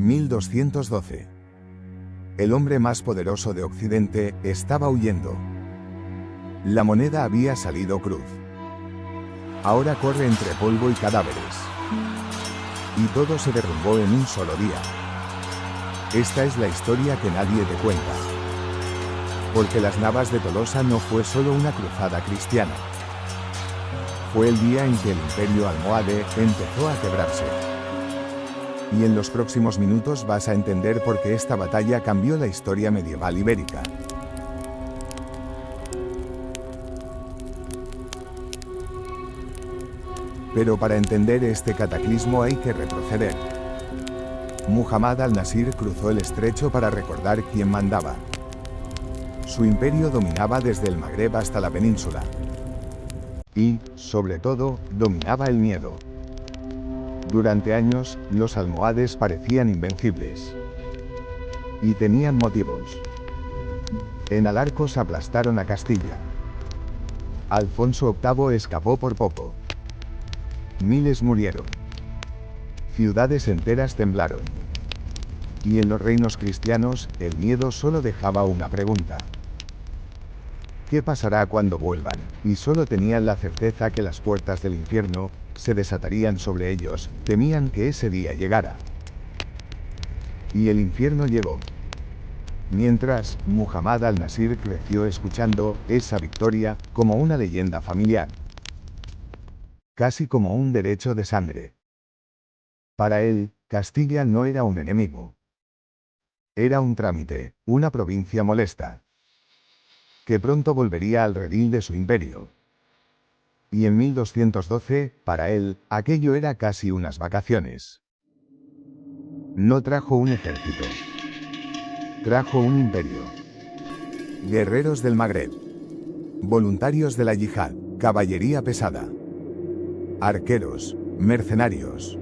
1212. El hombre más poderoso de Occidente estaba huyendo. La moneda había salido cruz. Ahora corre entre polvo y cadáveres. Y todo se derrumbó en un solo día. Esta es la historia que nadie te cuenta. Porque las Navas de Tolosa no fue solo una cruzada cristiana. Fue el día en que el imperio almohade empezó a quebrarse. Y en los próximos minutos vas a entender por qué esta batalla cambió la historia medieval ibérica. Pero para entender este cataclismo hay que retroceder. Muhammad al-Nasir cruzó el estrecho para recordar quién mandaba. Su imperio dominaba desde el Magreb hasta la península. Y, sobre todo, dominaba el miedo. Durante años, los almohades parecían invencibles. Y tenían motivos. En Alarcos aplastaron a Castilla. Alfonso VIII escapó por poco. Miles murieron. Ciudades enteras temblaron. Y en los reinos cristianos, el miedo solo dejaba una pregunta. ¿Qué pasará cuando vuelvan? Y solo tenían la certeza que las puertas del infierno se desatarían sobre ellos, temían que ese día llegara. Y el infierno llegó. Mientras, Muhammad al-Nasir creció escuchando esa victoria como una leyenda familiar. Casi como un derecho de sangre. Para él, Castilla no era un enemigo. Era un trámite, una provincia molesta. Que pronto volvería al redil de su imperio. Y en 1212, para él, aquello era casi unas vacaciones. No trajo un ejército. Trajo un imperio. Guerreros del Magreb. Voluntarios de la yihad, caballería pesada. Arqueros, mercenarios.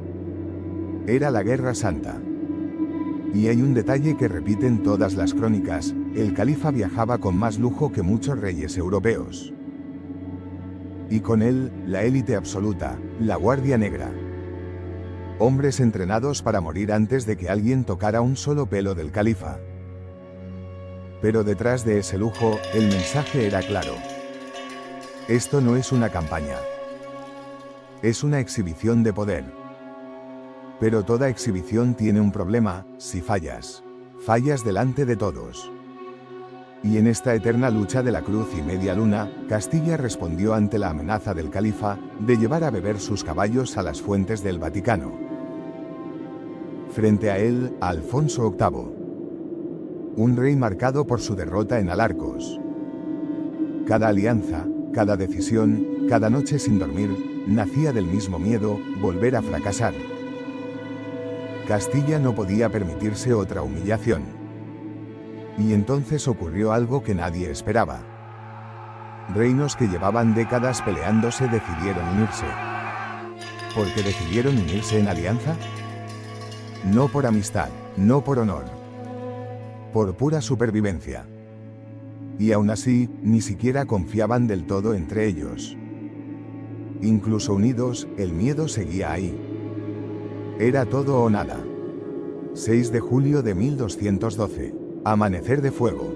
Era la Guerra Santa. Y hay un detalle que repiten todas las crónicas, el califa viajaba con más lujo que muchos reyes europeos. Y con él, la élite absoluta, la Guardia Negra. Hombres entrenados para morir antes de que alguien tocara un solo pelo del califa. Pero detrás de ese lujo, el mensaje era claro. Esto no es una campaña. Es una exhibición de poder. Pero toda exhibición tiene un problema, si fallas. Fallas delante de todos. Y en esta eterna lucha de la cruz y media luna, Castilla respondió ante la amenaza del califa de llevar a beber sus caballos a las fuentes del Vaticano. Frente a él, Alfonso VIII. Un rey marcado por su derrota en Alarcos. Cada alianza, cada decisión, cada noche sin dormir, nacía del mismo miedo, volver a fracasar. Castilla no podía permitirse otra humillación. Y entonces ocurrió algo que nadie esperaba. Reinos que llevaban décadas peleándose decidieron unirse. ¿Por qué decidieron unirse en alianza? No por amistad, no por honor. Por pura supervivencia. Y aún así, ni siquiera confiaban del todo entre ellos. Incluso unidos, el miedo seguía ahí. Era todo o nada. 6 de julio de 1212. Amanecer de fuego.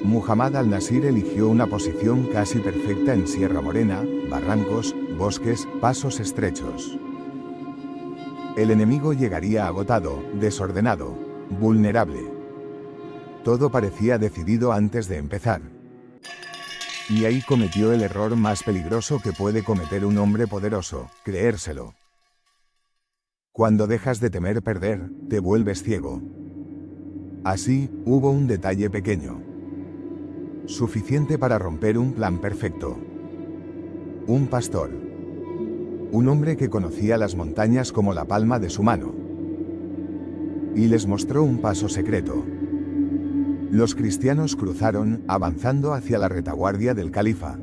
Muhammad al-Nasir eligió una posición casi perfecta en Sierra Morena, barrancos, bosques, pasos estrechos. El enemigo llegaría agotado, desordenado, vulnerable. Todo parecía decidido antes de empezar. Y ahí cometió el error más peligroso que puede cometer un hombre poderoso, creérselo. Cuando dejas de temer perder, te vuelves ciego. Así, hubo un detalle pequeño. Suficiente para romper un plan perfecto. Un pastor. Un hombre que conocía las montañas como la palma de su mano. Y les mostró un paso secreto. Los cristianos cruzaron, avanzando hacia la retaguardia del califa.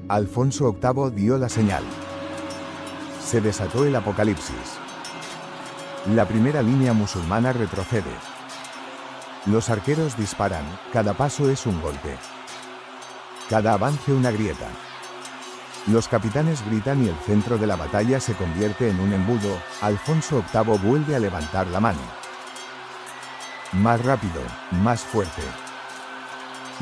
Alfonso VIII dio la señal. Se desató el apocalipsis. La primera línea musulmana retrocede. Los arqueros disparan, cada paso es un golpe. Cada avance una grieta. Los capitanes gritan y el centro de la batalla se convierte en un embudo. Alfonso VIII vuelve a levantar la mano. Más rápido, más fuerte.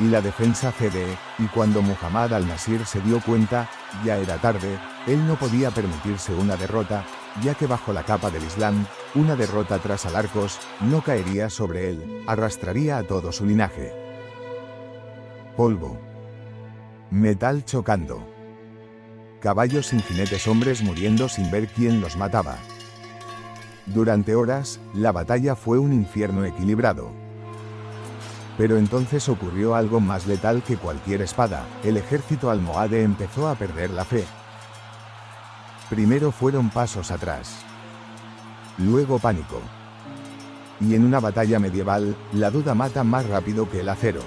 Y la defensa cede, y cuando Muhammad al-Nasir se dio cuenta, ya era tarde. Él no podía permitirse una derrota, ya que bajo la capa del Islam, una derrota tras Al-Arcos, no caería sobre él, arrastraría a todo su linaje. Polvo. Metal chocando. Caballos sin jinetes, hombres muriendo sin ver quién los mataba. Durante horas, la batalla fue un infierno equilibrado. Pero entonces ocurrió algo más letal que cualquier espada. El ejército almohade empezó a perder la fe. Primero fueron pasos atrás. Luego pánico. Y en una batalla medieval, la duda mata más rápido que el acero.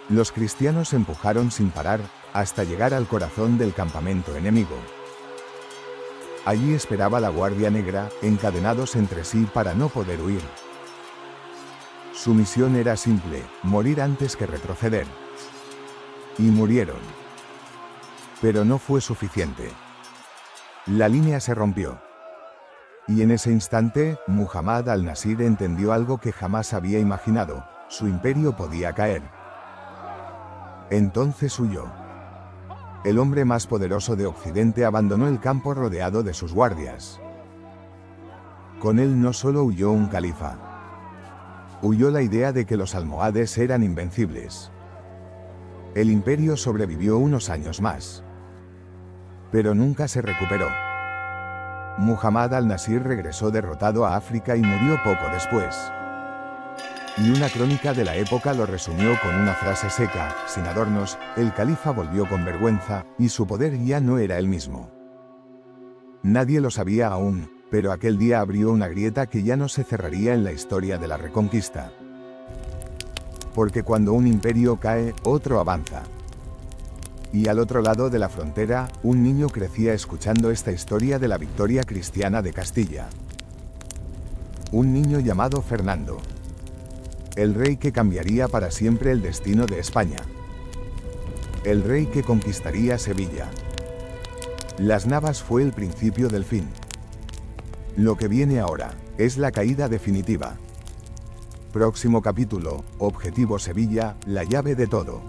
Los cristianos empujaron sin parar, hasta llegar al corazón del campamento enemigo. Allí esperaba la Guardia Negra, encadenados entre sí para no poder huir. Su misión era simple, morir antes que retroceder. Y murieron. Pero no fue suficiente. La línea se rompió. Y en ese instante, Muhammad al-Nasir entendió algo que jamás había imaginado: su imperio podía caer. Entonces huyó. El hombre más poderoso de Occidente abandonó el campo rodeado de sus guardias. Con él no solo huyó un califa. Huyó la idea de que los almohades eran invencibles. El imperio sobrevivió unos años más. Pero nunca se recuperó. Muhammad al-Nasir regresó derrotado a África y murió poco después. Y una crónica de la época lo resumió con una frase seca, sin adornos: el califa volvió con vergüenza, y su poder ya no era el mismo. Nadie lo sabía aún, pero aquel día abrió una grieta que ya no se cerraría en la historia de la Reconquista. Porque cuando un imperio cae, otro avanza. Y al otro lado de la frontera, un niño crecía escuchando esta historia de la victoria cristiana de Castilla. Un niño llamado Fernando. El rey que cambiaría para siempre el destino de España. El rey que conquistaría Sevilla. Las Navas fue el principio del fin. Lo que viene ahora es la caída definitiva. Próximo capítulo: Objetivo Sevilla, la llave de todo.